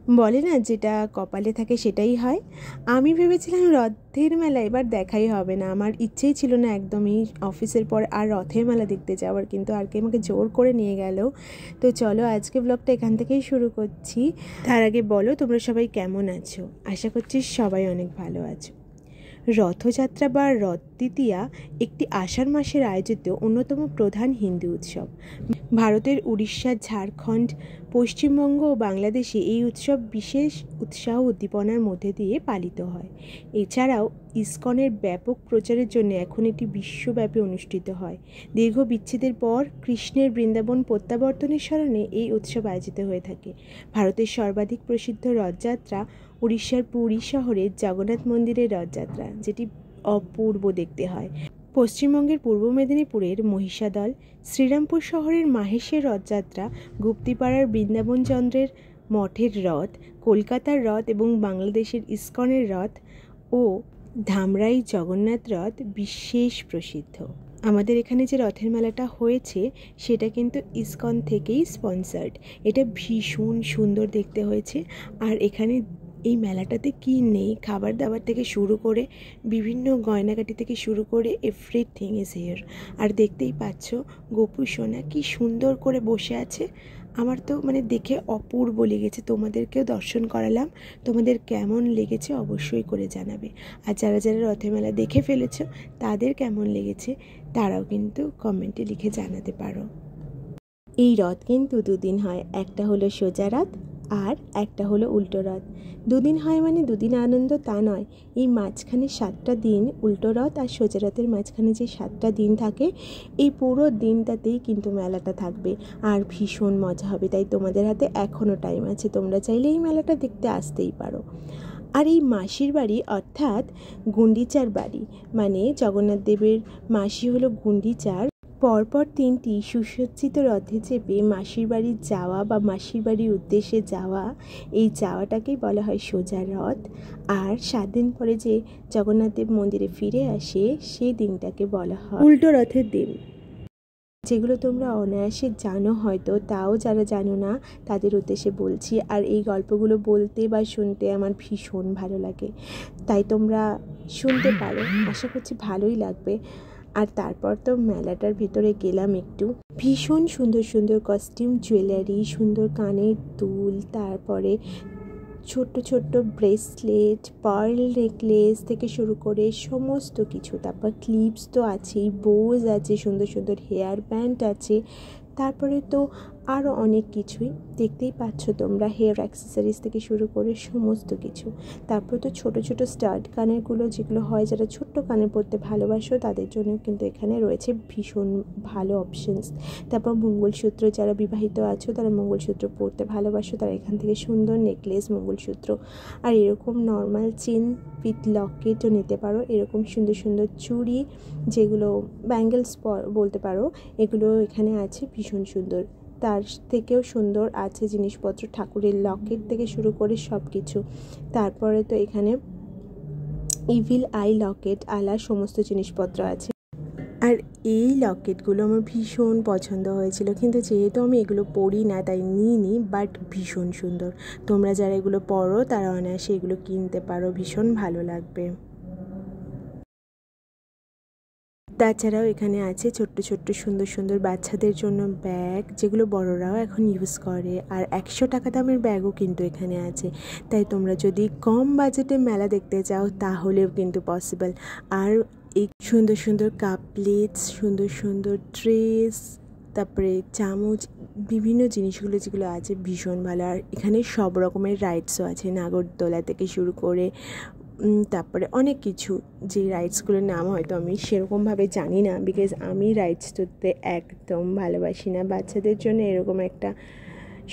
বলে না যেটা কপালে থাকে সেটাই হয়। আমি ভেবেছিলাম রথের মেলা এবার দেখাই হবে না, আমার ইচ্ছেই ছিল না একদমই অফিসের পর আর রথের মেলা দেখতে যাওয়ার, কিন্তু আর কি আমাকে জোর করে নিয়ে গেল। তো চলো আজকে ব্লগটা এখান থেকেই শুরু করছি। তার আগে বলো তোমরা সবাই কেমন আছো? আশা করছি সবাই অনেক ভালো আছো। রথযাত্রা বা রথ তৃতীয়া একটি আষাঢ় মাসের আয়োজিত অন্যতম প্রধান হিন্দু উৎসব। ভারতের উড়িষ্যা, ঝাড়খণ্ড, পশ্চিমবঙ্গ ও বাংলাদেশে এই উৎসব বিশেষ উৎসাহ উদ্দীপনার মধ্যে দিয়ে পালিত হয়। এছাড়াও ইসকনের ব্যাপক প্রচারের জন্য এখন এটি বিশ্বব্যাপী অনুষ্ঠিত হয়। দীর্ঘ বিচ্ছেদের পর কৃষ্ণের বৃন্দাবন প্রত্যাবর্তনের স্মরণে এই উৎসব আয়োজিত হয়ে থাকে। ভারতের সর্বাধিক প্রসিদ্ধ রথযাত্রা উড়িষ্যার পুরী শহরের জগন্নাথ মন্দিরের রথযাত্রা, যেটি অপূর্ব দেখতে হয়। পশ্চিমবঙ্গের পূর্ব মেদিনীপুরের মহিষাদল, শ্রীরামপুর শহরের মাহেশের রথযাত্রা, গুপ্তিপাড়ার বৃন্দাবনচন্দ্রের মঠের রথ, কলকাতার রথ এবং বাংলাদেশের ইসকনের রথ ও ধামরাই জগন্নাথ রথ বিশেষ প্রসিদ্ধ। আমাদের এখানে যে রথের মেলাটা হয়েছে সেটা কিন্তু ইসকন থেকেই স্পন্সার্ড। এটা ভীষণ সুন্দর দেখতে হয়েছে। আর এখানে এই মেলাটাতে কি নেই, খাবার দাবার থেকে শুরু করে বিভিন্ন গয়নাগাটি থেকে শুরু করে এভরিথিং ইজ হিয়ার। আর দেখতেই পাচ্ছ গোপু সোনা কি সুন্দর করে বসে আছে। আমার তো মানে দেখে অপূর্ব লেগেছে, তোমাদেরকেও দর্শন করালাম। তোমাদের কেমন লেগেছে অবশ্যই করে জানাবে। আর যারা যারা রথের মেলা দেখে ফেলেছ তাদের কেমন লেগেছে তারাও কিন্তু কমেন্টে লিখে জানাতে পারো। এই রথ কিন্তু দুদিন হয়, একটা হলো সোজা রথ আর একটা হলো উল্টো রথ। দুদিন হয় মানে দুদিন আনন্দ তা নয়, এই মাঝখানে 7টা দিন উল্টো রথ আর সোজা রথের মাঝখানে যে 7টা দিন থাকে এই পুরো দিনটাতেই কিন্তু মেলাটা থাকবে আর ভীষণ মজা হবে। তাই তোমাদের হাতে এখনও টাইম আছে, তোমরা চাইলে এই মেলাটা দেখতে আসতেই পারো। আর এই মাসির বাড়ি অর্থাৎ গুন্ডিচার বাড়ি, মানে জগন্নাথ দেবের মাসি হলো গুন্ডিচার। পরপর 3টি সুসজ্জিত রথে চেপে মাসির বাড়ি যাওয়া বা মাসির বাড়ির উদ্দেশ্যে যাওয়া, এই যাওয়াটাকেই বলা হয় সোজা রথ। আর 7 দিন পরে যে জগন্নাথ দেব মন্দিরে ফিরে আসে সেই দিনটাকে বলা হয় উল্টো রথের দিন। যেগুলো তোমরা অনায়াসে জানো হয়তো, তাও যারা জানো না তাদের উদ্দেশ্যে বলছি। আর এই গল্পগুলো বলতে বা শুনতে আমার ভীষণ ভালো লাগে, তাই তোমরা শুনতে পারো, আশা করছি ভালোই লাগবে। আর তারপর তো মেলাটার ভিতরে গেলাম একটু, ভীষণ সুন্দর সুন্দর কস্টিউম, জুয়েলারি, সুন্দর কানের দুল, তারপরে ছোট্ট ছোট্ট ব্রেসলেট, পার্ল নেকলেস থেকে শুরু করে সমস্ত কিছু। তারপর ক্লিপস তো আছেই, বোজ আছে, সুন্দর সুন্দর হেয়ার ব্যান্ড আছে, তারপরে তো আরও অনেক কিছুই দেখতেই পাচ্ছ তোমরা, হেয়ার অ্যাক্সেসরিজ থেকে শুরু করে সমস্ত কিছু। তারপর তো ছোট ছোট স্টাড কানেরগুলো যেগুলো হয়, যারা ছোট্ট কানে পরতে ভালোবাসো তাদের জন্য কিন্তু এখানে রয়েছে ভীষণ ভালো অপশানস। তারপর মঙ্গলসূত্র, যারা বিবাহিত আছো তারা মঙ্গলসূত্র পরতে ভালোবাসো তারা এখান থেকে সুন্দর নেকলেস, মঙ্গলসূত্র আর এরকম নর্মাল চেন উইথ লকেটও নিতে পারো। এরকম সুন্দর সুন্দর চুড়ি, যেগুলো ব্যাঙ্গেলস বলতে পারো, এগুলো এখানে আছে ভীষণ সুন্দর। তার থেকেও সুন্দর আছে জিনিসপত্র, ঠাকুরের লকেট থেকে শুরু করে সব কিছু। তারপরে তো এখানে ইভিল আই লকেট আলা সমস্ত জিনিসপত্র আছে। আর এই লকেটগুলো আমার ভীষণ পছন্দ হয়েছিল, কিন্তু যেহেতু আমি এগুলো পরি না তাই নিইনি, বাট ভীষণ সুন্দর। তোমরা যারা এগুলো পরো তারা অনায়াসে এগুলো কিনতে পারো, ভীষণ ভালো লাগবে। তাছাড়াও এখানে আছে ছোট্ট ছোট্ট সুন্দর সুন্দর বাচ্চাদের জন্য ব্যাগ, যেগুলো বড়রাও এখন ইউজ করে। আর 100 টাকা দামের ব্যাগও কিন্তু এখানে আছে। তাই তোমরা যদি কম বাজেটে মেলা দেখতে চাও তাহলেও কিন্তু পসিবল। আর এই সুন্দর সুন্দর কাপ প্লেটস, সুন্দর সুন্দর ট্রেস, তারপরে চামচ, বিভিন্ন জিনিসগুলো যেগুলো আছে ভীষণ ভালো। আর এখানে সব রকমের রাইডসও আছে, নাগরদোলা থেকে শুরু করে তারপরে অনেক কিছু, যে রাইডসগুলোর নাম হয়তো আমি সেরকমভাবে জানি না, বিকজ আমি রাইডস চড়তে একদম ভালোবাসি না। বাচ্চাদের জন্য এরকম একটা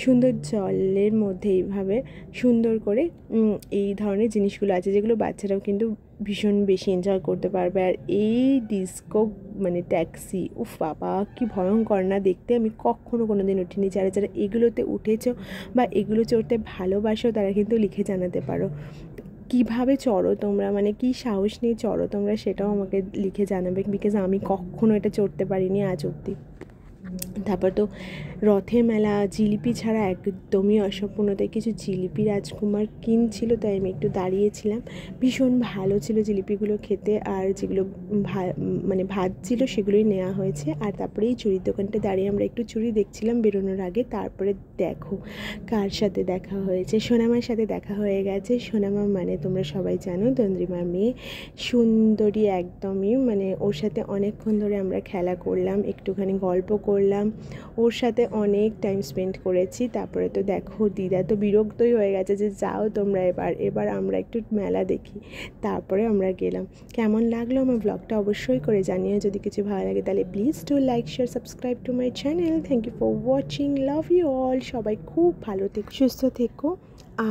সুন্দর জলের মধ্যে এইভাবে সুন্দর করে এই ধরনের জিনিসগুলো আছে, যেগুলো বাচ্চারাও কিন্তু ভীষণ বেশি এনজয় করতে পারবে। আর এই ডিস্কো মানে ট্যাক্সি, উফ বাবা কি ভয়ঙ্কর না দেখতে, আমি কখনো কোনো দিন উঠিনি। যারা যারা এগুলোতে উঠেছো বা এগুলো চড়তে ভালোবাসো তারা কিন্তু লিখে জানাতে পারো কিভাবে চড়ো তোমরা, মানে কি সাহস নিয়ে চড়ো তোমরা, সেটাও আমাকে লিখে জানাবে, বিকজ আমি কখনো এটা চড়তে পারিনি আজ অবধি। তারপর তো রথের মেলা জিলিপি ছাড়া একদমই অসম্পূর্ণ, তাই কিছু জিলিপি রাজকুমার কিনছিল, তাই আমি একটু দাঁড়িয়েছিলাম। ভীষণ ভালো ছিল জিলিপিগুলো খেতে, আর যেগুলো মানে ভাত ছিল সেগুলোই নেওয়া হয়েছে। আর তারপরে এই চুড়ির দোকানটা দাঁড়িয়ে আমরা একটু চুড়ি দেখছিলাম বেরোনোর আগে। তারপরে দেখো কার সাথে দেখা হয়েছে, সোনামার সাথে দেখা হয়ে গেছে। সোনামা মানে তোমরা সবাই জানো তন্দ্রিমার মেয়ে, সুন্দরী একদমই, মানে ওর সাথে অনেকক্ষণ ধরে আমরা খেলা করলাম, একটুখানি গল্প করলাম, ওর সাথে অনেক টাইম স্পেন্ড করেছি। তারপরে তো দেখো দিদা তো বিরক্তই হয়ে গেছে যে যাও তোমরা এবার আমরা একটু মেলা দেখি। তারপরে আমরা গেলাম। কেমন লাগলো আমার ব্লগটা অবশ্যই করে জানিও। যদি কিছু ভালো লাগে তাহলে please do like, share, subscribe to my channel. Thank you for watching, love you all. সবাই খুব ভালো থেকো, সুস্থ থেকো,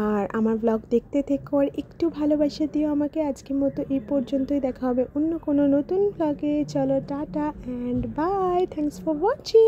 আর আমার ব্লগ দেখতে থেকো, আর একটু ভালোবাসা দিও আমাকে। আজকের মতো এই পর্যন্তই, দেখা হবে অন্য কোনো নতুন ব্লগে। চলো tata and bye, thanks for watching.